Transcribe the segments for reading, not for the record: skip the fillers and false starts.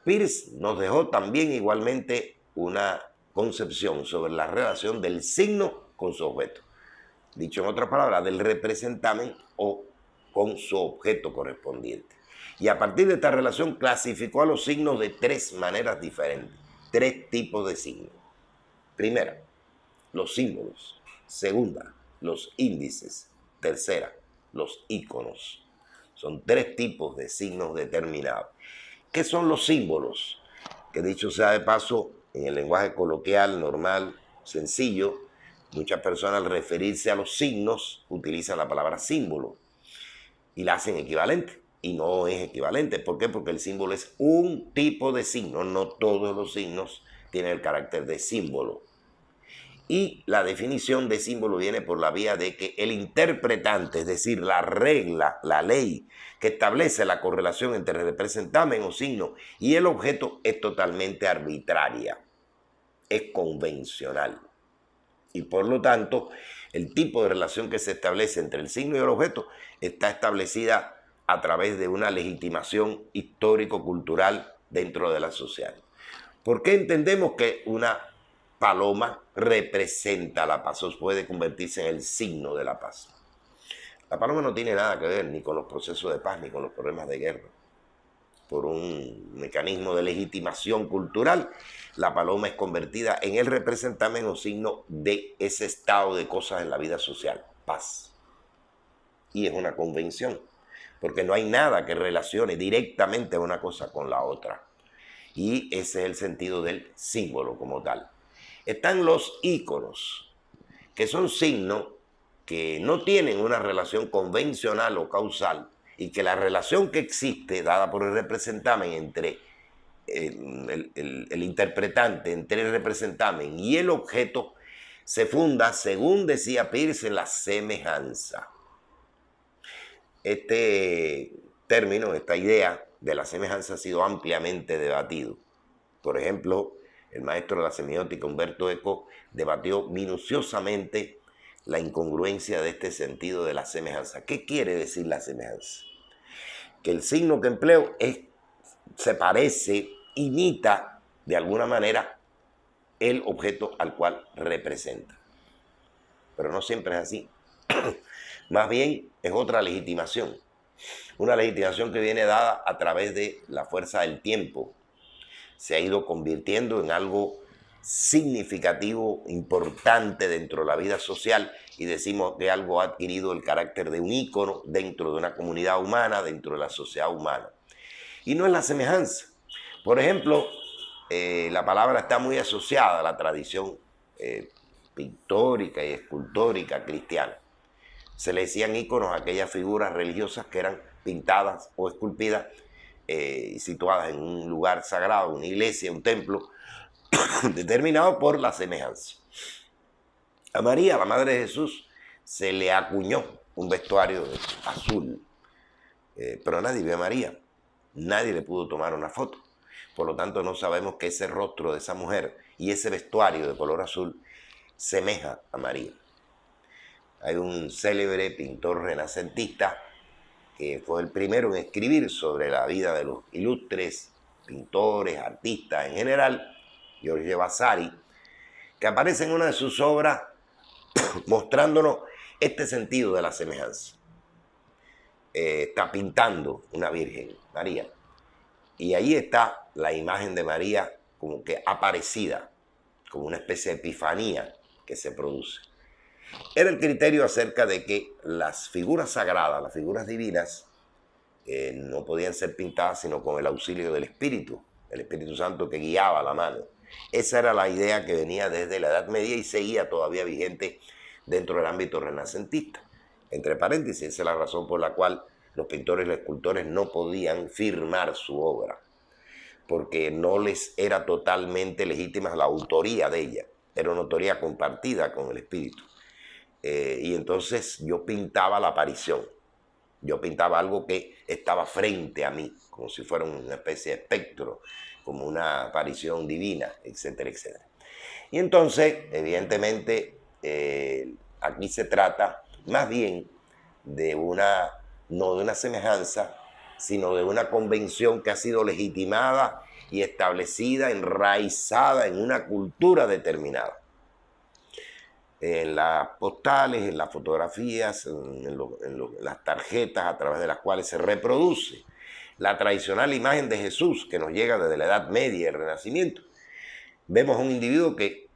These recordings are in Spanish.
Peirce nos dejó también igualmente una concepción sobre la relación del signo con su objeto. Dicho en otras palabras, del representamen o con su objeto correspondiente. Y a partir de esta relación clasificó a los signos de tres maneras diferentes, tres tipos de signos. Primera, los símbolos. Segunda, los índices. Tercera, los íconos. Son tres tipos de signos determinados. ¿Qué son los símbolos? Que dicho sea de paso, en el lenguaje coloquial, normal, sencillo, muchas personas al referirse a los signos utilizan la palabra símbolo y la hacen equivalente. Y no es equivalente. ¿Por qué? Porque el símbolo es un tipo de signo. No todos los signos tienen el carácter de símbolo. Y la definición de símbolo viene por la vía de que el interpretante, es decir, la regla, la ley que establece la correlación entre el representamen o signo y el objeto es totalmente arbitraria, es convencional. Y por lo tanto, el tipo de relación que se establece entre el signo y el objeto está establecida a través de una legitimación histórico-cultural dentro de la sociedad. ¿Por qué entendemos que una paloma representa la paz o puede convertirse en el signo de la paz? La paloma no tiene nada que ver ni con los procesos de paz ni con los problemas de guerra. Por un mecanismo de legitimación cultural, la paloma es convertida en el representamen o signo de ese estado de cosas en la vida social, paz. Y es una convención, porque no hay nada que relacione directamente una cosa con la otra. Y ese es el sentido del símbolo como tal. Están los íconos, que son signos que no tienen una relación convencional o causal y que la relación que existe, dada por el representamen entre el interpretante, entre el representamen y el objeto, se funda, según decía Peirce, en la semejanza. Este término, esta idea de la semejanza ha sido ampliamente debatido. Por ejemplo, el maestro de la semiótica Umberto Eco debatió minuciosamente la incongruencia de este sentido de la semejanza. ¿Qué quiere decir la semejanza? Que el signo que empleo se parece, imita de alguna manera el objeto al cual representa. Pero no siempre es así. Más bien es otra legitimación. Una legitimación que viene dada a través de la fuerza del tiempo. Se ha ido convirtiendo en algo significativo, importante dentro de la vida social y decimos que algo ha adquirido el carácter de un ícono dentro de una comunidad humana, dentro de la sociedad humana. Y no es la semejanza. Por ejemplo, la palabra está muy asociada a la tradición pictórica y escultórica cristiana. Se le decían íconos a aquellas figuras religiosas que eran pintadas o esculpidas situadas en un lugar sagrado, una iglesia, un templo, determinado por la semejanza. A María, la madre de Jesús, se le acuñó un vestuario azul, pero nadie vio a María, nadie le pudo tomar una foto. Por lo tanto, no sabemos que ese rostro de esa mujer y ese vestuario de color azul semeja a María. Hay un célebre pintor renacentista que fue el primero en escribir sobre la vida de los ilustres pintores, artistas en general, Giorgio Vasari, que aparece en una de sus obras mostrándonos este sentido de la semejanza. Está pintando una Virgen, María, y ahí está la imagen de María como que aparecida, como una especie de epifanía que se produce. Era el criterio acerca de que las figuras sagradas, las figuras divinas, no podían ser pintadas sino con el auxilio del Espíritu Santo que guiaba la mano. Esa era la idea que venía desde la Edad Media y seguía todavía vigente dentro del ámbito renacentista. Entre paréntesis, esa es la razón por la cual los pintores y los escultores no podían firmar su obra, porque no les era totalmente legítima la autoría de ella, era una autoría compartida con el Espíritu. Y entonces yo pintaba la aparición, yo pintaba algo que estaba frente a mí, como si fuera una especie de espectro, como una aparición divina, etcétera, etcétera. Y entonces, evidentemente, aquí se trata más bien de no de una semejanza, sino de una convención que ha sido legitimada y establecida, enraizada en una cultura determinada. En las postales, en las fotografías, en las tarjetas a través de las cuales se reproduce la tradicional imagen de Jesús que nos llega desde la Edad Media y el Renacimiento, vemos a un individuo que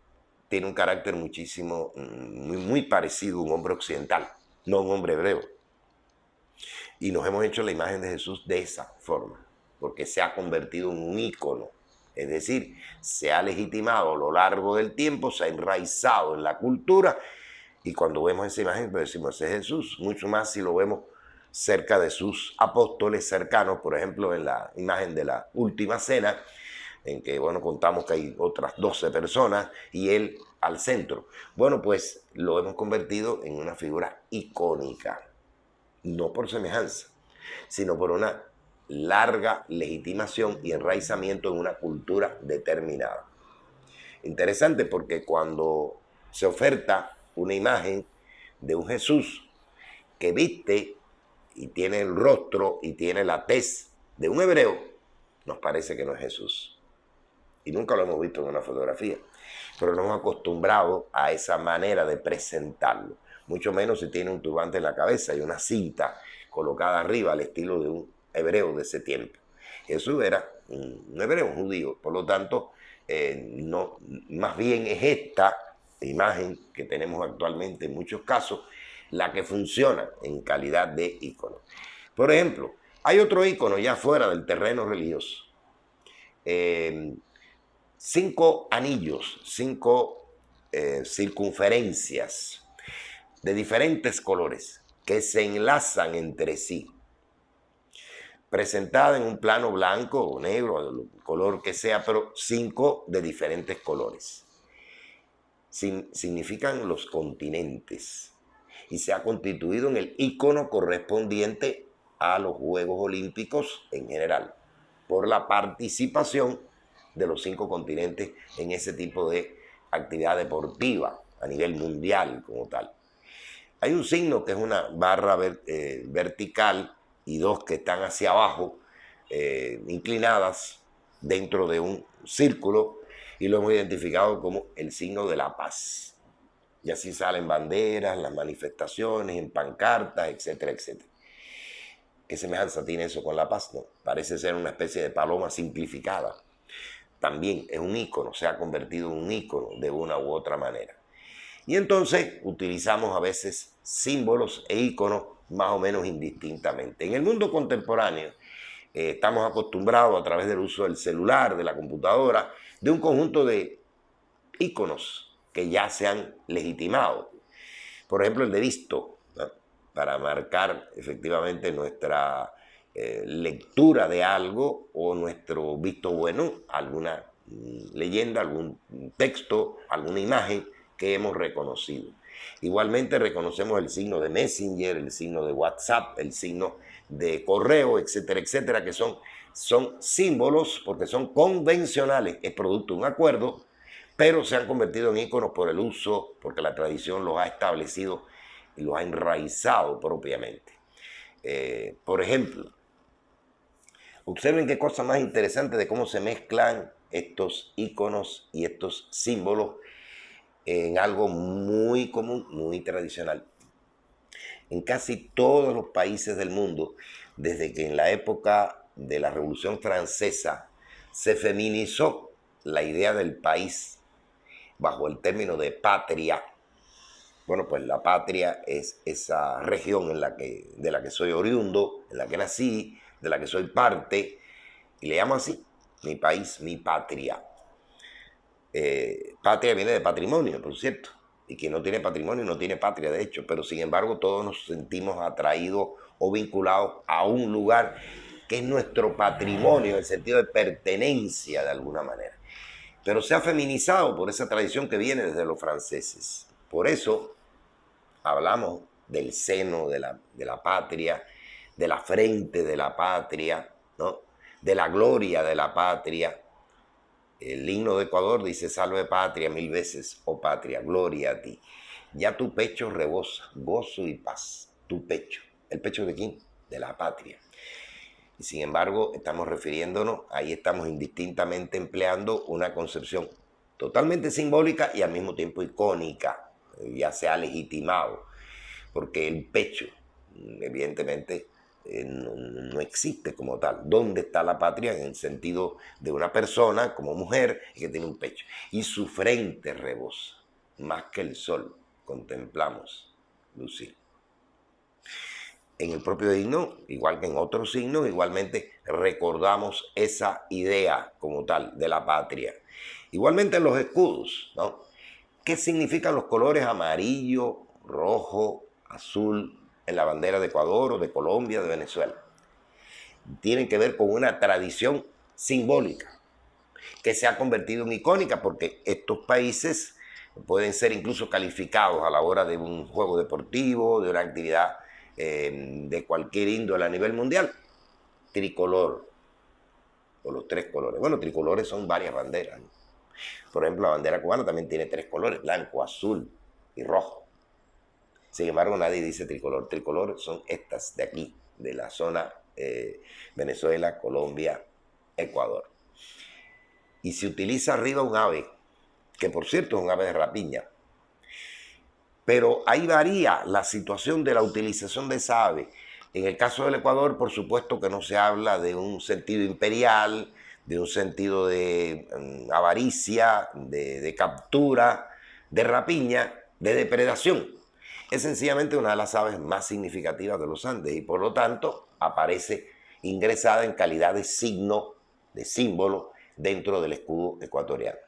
tiene un carácter muy parecido a un hombre occidental, no un hombre hebreo. Y nos hemos hecho la imagen de Jesús de esa forma, porque se ha convertido en un ícono. Es decir, se ha legitimado a lo largo del tiempo, se ha enraizado en la cultura, y cuando vemos esa imagen, pues decimos, ese es Jesús, mucho más si lo vemos cerca de sus apóstoles cercanos, por ejemplo, en la imagen de la Última Cena, en que, bueno, contamos que hay otras 12 personas y él al centro. Bueno, pues lo hemos convertido en una figura icónica, no por semejanza, sino por una larga legitimación y enraizamiento en una cultura determinada. Interesante porque cuando se oferta una imagen de un Jesús que viste y tiene el rostro y tiene la tez de un hebreo, nos parece que no es Jesús. Y nunca lo hemos visto en una fotografía, pero nos hemos acostumbrado a esa manera de presentarlo, mucho menos si tiene un turbante en la cabeza y una cinta colocada arriba al estilo de un hebreo de ese tiempo. Jesús era un hebreo, un judío, por lo tanto, no, más bien es esta imagen que tenemos actualmente en muchos casos la que funciona en calidad de ícono. Por ejemplo, hay otro ícono ya fuera del terreno religioso. 5 anillos, 5 circunferencias de diferentes colores que se enlazan entre sí, presentada en un plano blanco o negro, el color que sea, pero 5 de diferentes colores. Significan los continentes y se ha constituido en el ícono correspondiente a los Juegos Olímpicos en general, por la participación de los 5 continentes en ese tipo de actividad deportiva a nivel mundial como tal. Hay un signo que es una barra vertical y 2 que están hacia abajo, inclinadas dentro de un círculo, y lo hemos identificado como el signo de la paz. Y así salen banderas, las manifestaciones, en pancartas, etcétera, etcétera. ¿Qué semejanza tiene eso con la paz? No, parece ser una especie de paloma simplificada. También es un ícono, se ha convertido en un ícono de una u otra manera. Y entonces utilizamos a veces símbolos e íconos más o menos indistintamente. En el mundo contemporáneo estamos acostumbrados a través del uso del celular, de la computadora, de un conjunto de íconos que ya se han legitimado. Por ejemplo, el de visto, ¿no? Para marcar efectivamente nuestra lectura de algo o nuestro visto bueno, alguna leyenda, algún texto, alguna imagen que hemos reconocido. Igualmente reconocemos el signo de Messenger, el signo de WhatsApp, el signo de correo, etcétera, etcétera, que son símbolos porque son convencionales, es producto de un acuerdo, pero se han convertido en íconos por el uso, porque la tradición los ha establecido y los ha enraizado propiamente. Por ejemplo, observen qué cosa más interesante de cómo se mezclan estos íconos y estos símbolos en algo muy común, muy tradicional. En casi todos los países del mundo, desde que en la época de la Revolución Francesa se feminizó la idea del país bajo el término de patria. Bueno, pues la patria es esa región de la que soy oriundo, en la que nací, de la que soy parte, y le llamo así, mi país, mi patria. Patria viene de patrimonio, por cierto, y quien no tiene patrimonio no tiene patria, de hecho, pero sin embargo todos nos sentimos atraídos o vinculados a un lugar que es nuestro patrimonio, en el sentido de pertenencia de alguna manera. Pero se ha feminizado por esa tradición que viene desde los franceses. Por eso hablamos del seno de la patria, de la frente de la patria, ¿no? De la gloria de la patria. El himno de Ecuador dice: salve patria mil veces, oh patria, gloria a ti. Ya tu pecho rebosa gozo y paz. Tu pecho. ¿El pecho de quién? De la patria. Y sin embargo, estamos refiriéndonos, ahí estamos indistintamente empleando una concepción totalmente simbólica y al mismo tiempo icónica. Ya se ha legitimado, porque el pecho, evidentemente, no existe como tal. ¿Dónde está la patria? En el sentido de una persona como mujer que tiene un pecho. Y su frente rebosa, más que el sol, contemplamos lucir. En el propio himno, igual que en otros signos, igualmente recordamos esa idea como tal de la patria. Igualmente en los escudos, ¿no? ¿Qué significan los colores amarillo, rojo, azul en la bandera de Ecuador o de Colombia, de Venezuela? Tienen que ver con una tradición simbólica que se ha convertido en icónica, porque estos países pueden ser incluso calificados a la hora de un juego deportivo, de una actividad de cualquier índole a nivel mundial. Tricolor, o los tres colores. Bueno, tricolores son varias banderas, ¿no? Por ejemplo, la bandera cubana también tiene tres colores: blanco, azul y rojo. Sin embargo, nadie dice tricolor. Tricolor son estas de aquí, de la zona Venezuela, Colombia, Ecuador. Y se utiliza arriba un ave, que por cierto es un ave de rapiña. Pero ahí varía la situación de la utilización de esa ave. En el caso del Ecuador, por supuesto que no se habla de un sentido imperial, de un sentido de avaricia, de captura, de rapiña, de depredación. Es sencillamente una de las aves más significativas de los Andes y por lo tanto aparece ingresada en calidad de signo, de símbolo, dentro del escudo ecuatoriano.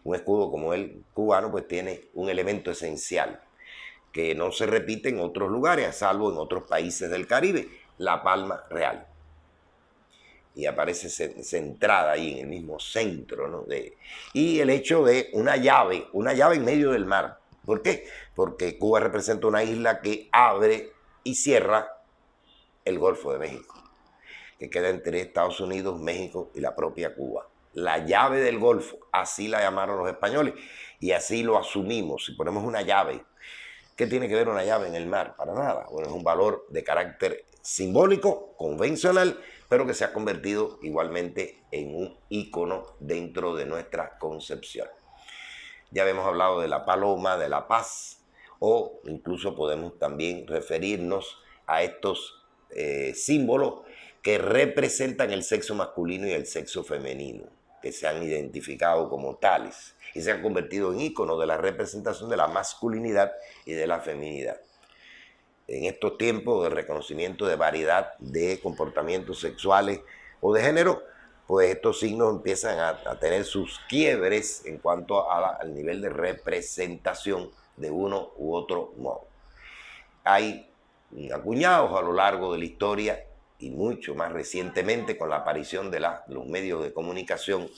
Un escudo como el cubano pues tiene un elemento esencial que no se repite en otros lugares, salvo en otros países del Caribe: la palma real. Y aparece centrada ahí en el mismo centro, ¿no? Y el hecho de una llave en medio del mar. ¿Por qué? Porque Cuba representa una isla que abre y cierra el Golfo de México, que queda entre Estados Unidos, México y la propia Cuba. La llave del Golfo, así la llamaron los españoles, y así lo asumimos. Si ponemos una llave, ¿qué tiene que ver una llave en el mar? Para nada. Bueno, es un valor de carácter simbólico, convencional, pero que se ha convertido igualmente en un ícono dentro de nuestra concepción. Ya habíamos hablado de la paloma, de la paz, o incluso podemos también referirnos a estos símbolos que representan el sexo masculino y el sexo femenino, que se han identificado como tales y se han convertido en íconos de la representación de la masculinidad y de la feminidad. En estos tiempos de reconocimiento de variedad de comportamientos sexuales o de género, pues estos signos empiezan a tener sus quiebres en cuanto al nivel de representación de uno u otro modo. Hay acuñados a lo largo de la historia y mucho más recientemente con la aparición de los medios de comunicación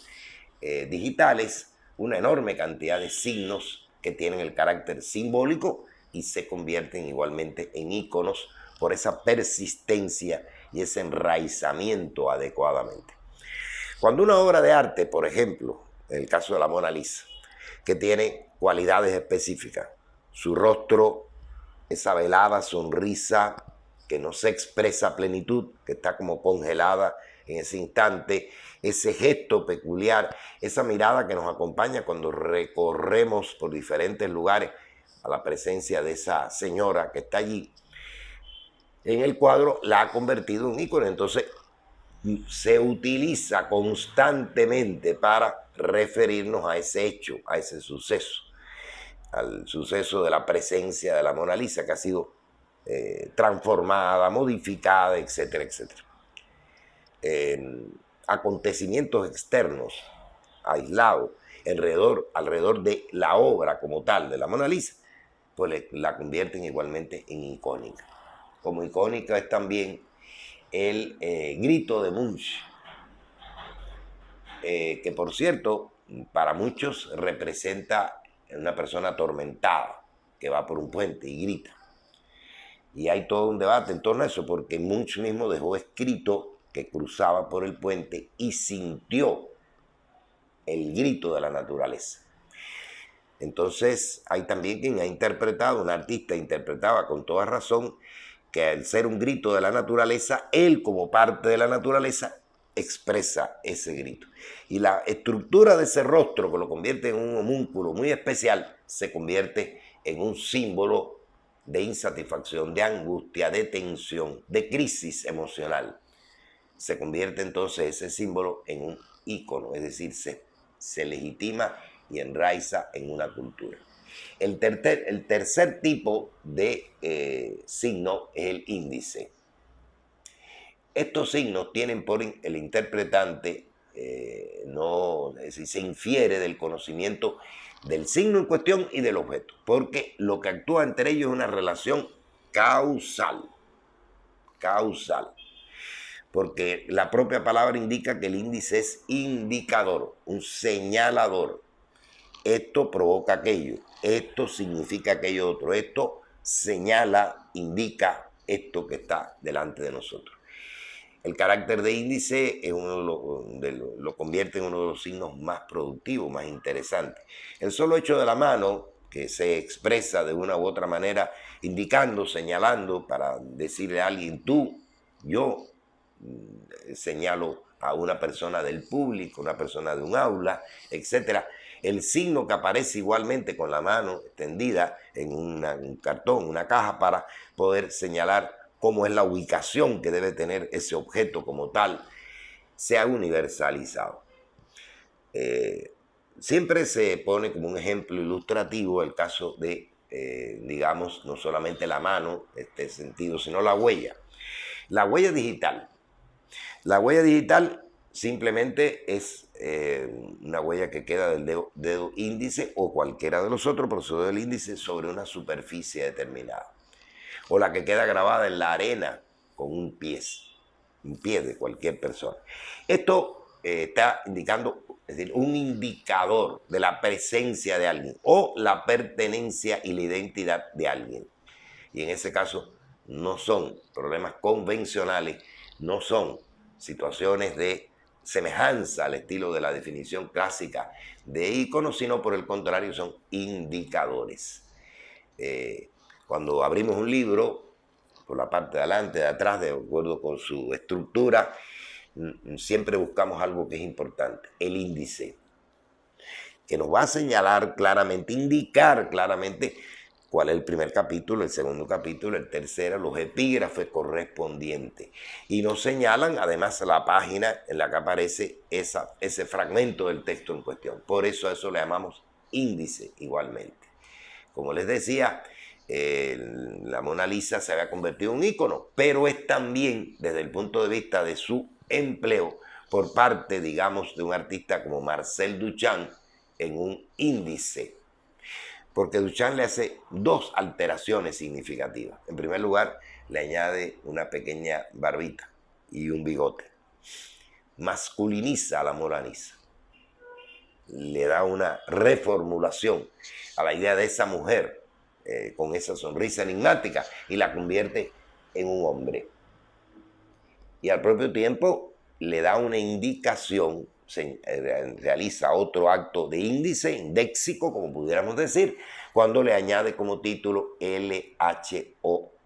digitales, una enorme cantidad de signos que tienen el carácter simbólico y se convierten igualmente en íconos por esa persistencia y ese enraizamiento adecuadamente. Cuando una obra de arte, por ejemplo, en el caso de la Mona Lisa, que tiene cualidades específicas, su rostro, esa velada sonrisa que no se expresa a plenitud, que está como congelada en ese instante, ese gesto peculiar, esa mirada que nos acompaña cuando recorremos por diferentes lugares a la presencia de esa señora que está allí, en el cuadro la ha convertido en un ícono. Entonces se utiliza constantemente para referirnos a ese hecho, a ese suceso, al suceso de la presencia de la Mona Lisa, que ha sido transformada, modificada, etcétera, etcétera. Acontecimientos externos, aislados, alrededor de la obra como tal de la Mona Lisa, pues la convierten igualmente en icónica. Como icónica es también el grito de Munch, que por cierto, para muchos representa una persona atormentada que va por un puente y grita. Y hay todo un debate en torno a eso, porque Munch mismo dejó escrito que cruzaba por el puente y sintió el grito de la naturaleza. Entonces hay también quien ha interpretado, un artista interpretaba con toda razón, que al ser un grito de la naturaleza, él como parte de la naturaleza expresa ese grito. Y la estructura de ese rostro, que lo convierte en un homúnculo muy especial, se convierte en un símbolo de insatisfacción, de angustia, de tensión, de crisis emocional. Se convierte entonces ese símbolo en un ícono, es decir, se legitima y enraiza en una cultura. El tercer tipo de signo es el índice. Estos signos tienen por el interpretante, no, es decir, se infiere del conocimiento del signo en cuestión y del objeto, porque lo que actúa entre ellos es una relación causal. Causal. Porque la propia palabra indica que el índice es indicador, un señalador. Esto provoca aquello, esto significa aquello otro, esto señala, indica esto que está delante de nosotros. El carácter de índice es lo convierte en uno de los signos más productivos, más interesantes. El solo hecho de la mano, que se expresa de una u otra manera, indicando, señalando, para decirle a alguien tú, yo, señalo a una persona del público, una persona de un aula, etc. El signo que aparece igualmente con la mano extendida en un cartón, una caja, para poder señalar cómo es la ubicación que debe tener ese objeto como tal, se ha universalizado. Siempre se pone como un ejemplo ilustrativo el caso de, digamos, no solamente la mano, este sentido, sino la huella. La huella digital. La huella digital simplemente es una huella que queda del dedo índice o cualquiera de los otros, pero sobre el índice, sobre una superficie determinada. O la que queda grabada en la arena con un pie de cualquier persona. Esto está indicando, es decir, un indicador de la presencia de alguien o la pertenencia y la identidad de alguien. Y en ese caso no son problemas convencionales, no son situaciones de semejanza al estilo de la definición clásica de ícono, sino por el contrario son indicadores. Cuando abrimos un libro, por la parte de adelante, de atrás, de acuerdo con su estructura, siempre buscamos algo que es importante, el índice, que nos va a señalar claramente, indicar claramente cuál es el primer capítulo, el segundo capítulo, el tercero, los epígrafes correspondientes. Y nos señalan además la página en la que aparece ese fragmento del texto en cuestión. Por eso a eso le llamamos índice igualmente. Como les decía, la Mona Lisa se había convertido en un ícono, pero es también desde el punto de vista de su empleo por parte, digamos, de un artista como Marcel Duchamp en un índice. Porque Duchamp le hace dos alteraciones significativas. En primer lugar, le añade una pequeña barbita y un bigote. Masculiniza a la Mona Lisa. Le da una reformulación a la idea de esa mujer con esa sonrisa enigmática y la convierte en un hombre. Y al propio tiempo le da una indicación, realiza otro acto de índice, indéxico, como pudiéramos decir, cuando le añade como título LHOOQ.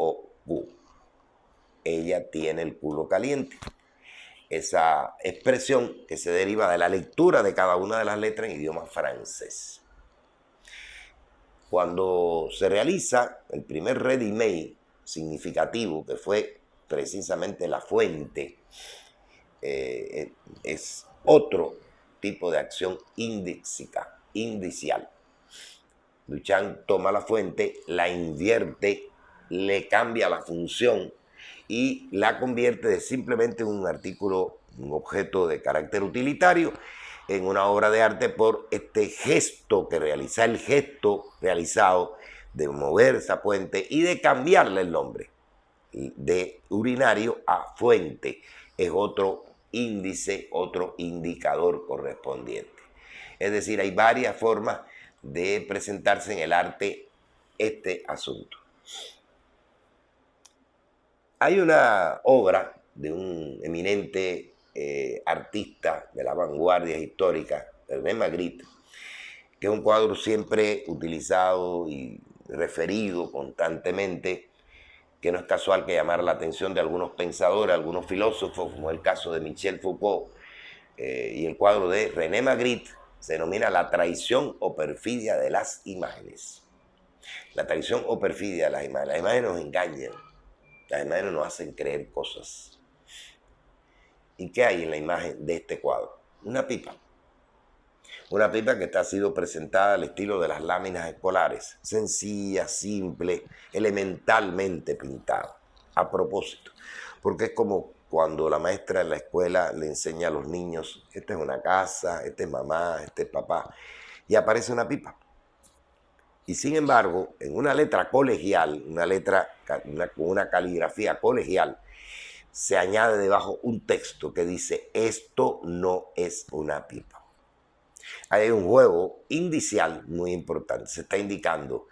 Ella tiene el culo caliente. Esa expresión que se deriva de la lectura de cada una de las letras en idioma francés. Cuando se realiza el primer ready-made significativo, que fue precisamente La Fuente, es otro tipo de acción indicial. Duchamp toma La Fuente, la invierte, le cambia la función y la convierte de simplemente un artículo, un objeto de carácter utilitario, en una obra de arte por este gesto que realiza, el gesto realizado de mover esa fuente y de cambiarle el nombre de urinario a fuente. Es otro índice, otro indicador correspondiente. Es decir, hay varias formas de presentarse en el arte este asunto. Hay una obra de un eminente artista de la vanguardia histórica, René Magritte, que es un cuadro siempre utilizado y referido constantemente, que no es casual que llamara la atención de algunos pensadores, algunos filósofos, como el caso de Michel Foucault, y el cuadro de René Magritte se denomina La traición o perfidia de las imágenes. La traición o perfidia de las imágenes. Las imágenes nos engañan, las imágenes nos hacen creer cosas. ¿Y qué hay en la imagen de este cuadro? Una pipa. Una pipa que ha sido presentada al estilo de las láminas escolares, sencilla, simple, elementalmente pintada, a propósito, porque es como cuando la maestra en la escuela le enseña a los niños, esta es una casa, este es mamá, este es papá, y aparece una pipa. Y sin embargo, en una letra colegial, una letra con una caligrafía colegial, se añade debajo un texto que dice, esto no es una pipa. Hay un juego indicial muy importante. Se está indicando,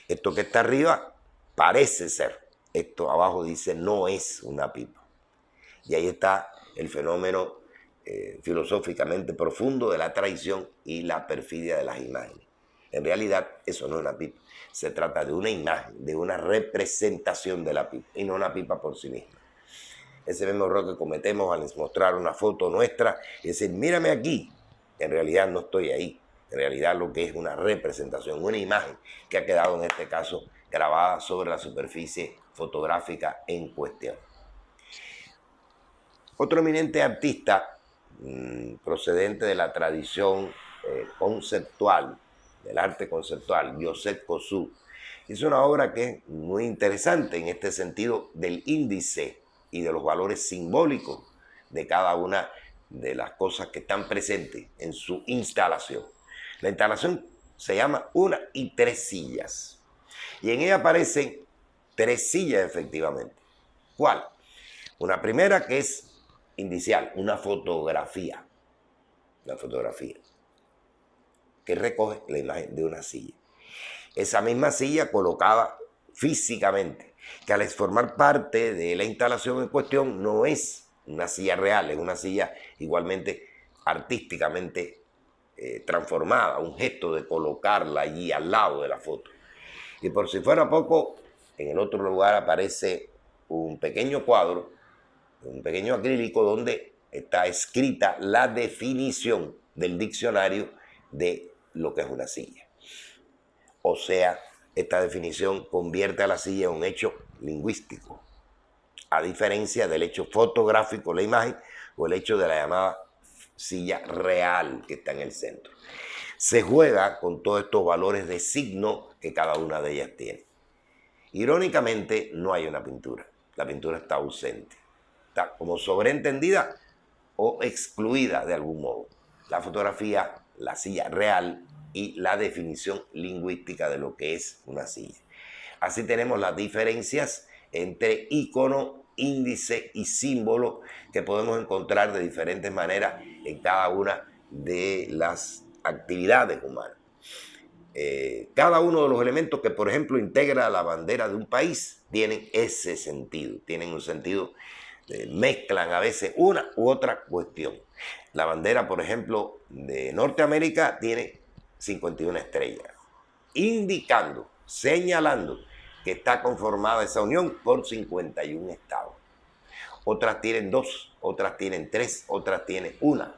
esto que está arriba parece ser, esto abajo dice no es una pipa. Y ahí está el fenómeno filosóficamente profundo de la traición y la perfidia de las imágenes. En realidad eso no es una pipa. Se trata de una imagen, de una representación de la pipa y no una pipa por sí misma. Ese mismo error que cometemos al mostrar una foto nuestra y decir, mírame aquí. En realidad no estoy ahí. En realidad lo que es una representación, una imagen que ha quedado en este caso grabada sobre la superficie fotográfica en cuestión. Otro eminente artista procedente de la tradición conceptual, del arte conceptual, Joseph Kosuth, hizo una obra que es muy interesante en este sentido del índice y de los valores simbólicos de cada una de las cosas que están presentes en su instalación. La instalación se llama Una y tres sillas. Y en ella aparecen tres sillas efectivamente. ¿Cuál? Una primera que es indicial, una fotografía. Una fotografía que recoge la imagen de una silla. Esa misma silla colocada físicamente, que al formar parte de la instalación en cuestión no es una silla real, es una silla igualmente artísticamente transformada, un gesto de colocarla allí al lado de la foto. Y por si fuera poco, en el otro lugar aparece un pequeño cuadro, un pequeño acrílico donde está escrita la definición del diccionario de lo que es una silla. O sea, esta definición convierte a la silla en un hecho lingüístico, a diferencia del hecho fotográfico, la imagen, o el hecho de la llamada silla real que está en el centro. Se juega con todos estos valores de signo que cada una de ellas tiene. Irónicamente, no hay una pintura. La pintura está ausente. Está como sobreentendida o excluida de algún modo. La fotografía, la silla real y la definición lingüística de lo que es una silla. Así tenemos las diferencias entre icono, índice y símbolo que podemos encontrar de diferentes maneras en cada una de las actividades humanas. Cada uno de los elementos que, por ejemplo, integra la bandera de un país tienen ese sentido, tienen un sentido, mezclan a veces una u otra cuestión. La bandera, por ejemplo, de Norteamérica tiene 51 estrellas, indicando, señalando que está conformada esa unión por 51 estados. Otras tienen 2, otras tienen 3, otras tienen 1.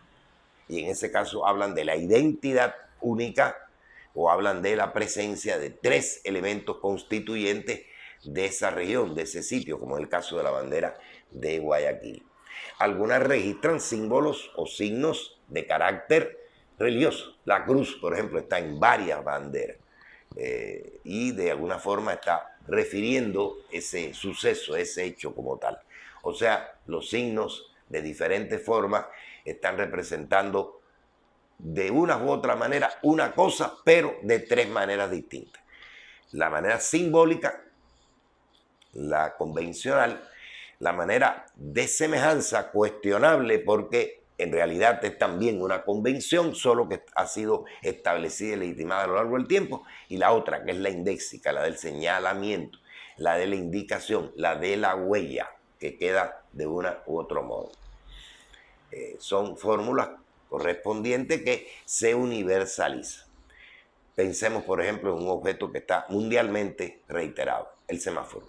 Y en ese caso hablan de la identidad única o hablan de la presencia de 3 elementos constituyentes de esa región, de ese sitio, como en el caso de la bandera de Guayaquil. Algunas registran símbolos o signos de carácter religioso. La cruz, por ejemplo, está en varias banderas y de alguna forma está refiriendo ese suceso, ese hecho como tal. O sea, los signos de diferentes formas están representando de una u otra manera una cosa, pero de 3 maneras distintas. La manera simbólica, la convencional, la manera de semejanza cuestionable porque en realidad es también una convención, solo que ha sido establecida y legitimada a lo largo del tiempo, y la otra que es la indéxica, la del señalamiento, la de la indicación, la de la huella, que queda de una u otro modo. Son fórmulas correspondiente que se universaliza. Pensemos, por ejemplo, en un objeto que está mundialmente reiterado, el semáforo.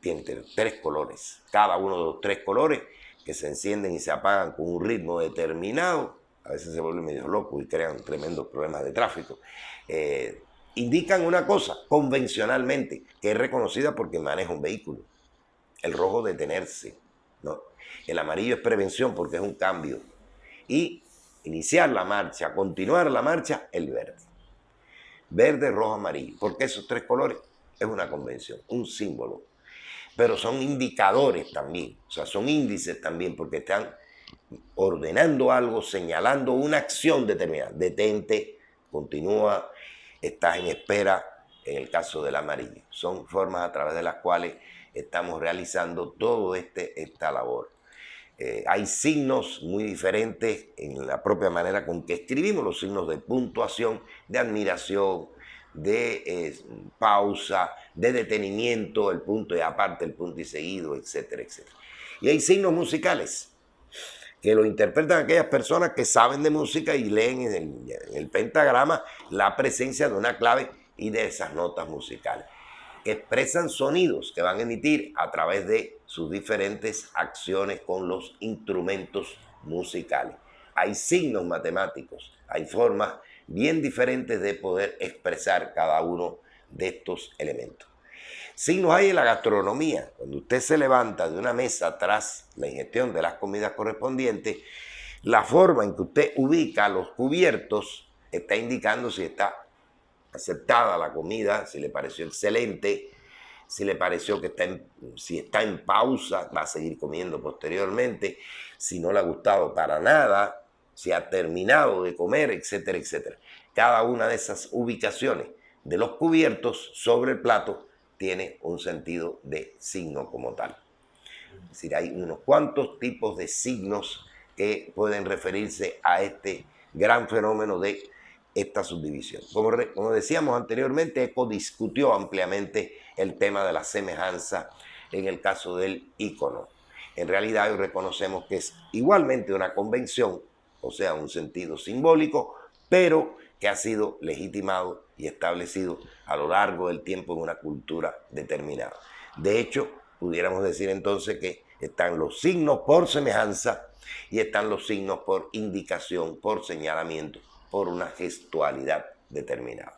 Tiene 3 colores. Cada uno de los 3 colores que se encienden y se apagan con un ritmo determinado, a veces se vuelven medio locos y crean tremendos problemas de tráfico, indican una cosa convencionalmente que es reconocida porque maneja un vehículo. El rojo, detenerse, ¿no? El amarillo es prevención porque es un cambio. Y iniciar la marcha, continuar la marcha, el verde. Verde, rojo, amarillo. Porque esos 3 colores es una convención, un símbolo. Pero son indicadores también, o sea, son índices también porque están ordenando algo, señalando una acción determinada. Detente, continúa, estás en espera, en el caso del amarillo. Son formas a través de las cuales estamos realizando toda esta labor. Hay signos muy diferentes en la propia manera con que escribimos, los signos de puntuación, de admiración, de pausa, de detenimiento, el punto y aparte, el punto y seguido, etcétera, etcétera. Y hay signos musicales que lo interpretan aquellas personas que saben de música y leen en el pentagrama la presencia de una clave y de esas notas musicales, que expresan sonidos que van a emitir a través de sus diferentes acciones con los instrumentos musicales. Hay signos matemáticos, hay formas bien diferentes de poder expresar cada uno de estos elementos. Signos hay en la gastronomía. Cuando usted se levanta de una mesa tras la ingestión de las comidas correspondientes, la forma en que usted ubica los cubiertos está indicando si está aceptada la comida, si le pareció excelente, si le pareció que si está en pausa, va a seguir comiendo posteriormente, si no le ha gustado para nada, si ha terminado de comer, etcétera, etcétera. Cada una de esas ubicaciones de los cubiertos sobre el plato tiene un sentido de signo como tal. Es decir, hay unos cuantos tipos de signos que pueden referirse a este gran fenómeno de esta subdivisión. Como decíamos anteriormente, Eco discutió ampliamente el tema de la semejanza en el caso del ícono. En realidad hoy reconocemos que es igualmente una convención, o sea, un sentido simbólico, pero que ha sido legitimado y establecido a lo largo del tiempo en una cultura determinada. De hecho, pudiéramos decir entonces que están los signos por semejanza y están los signos por indicación, por señalamiento, por una gestualidad determinada.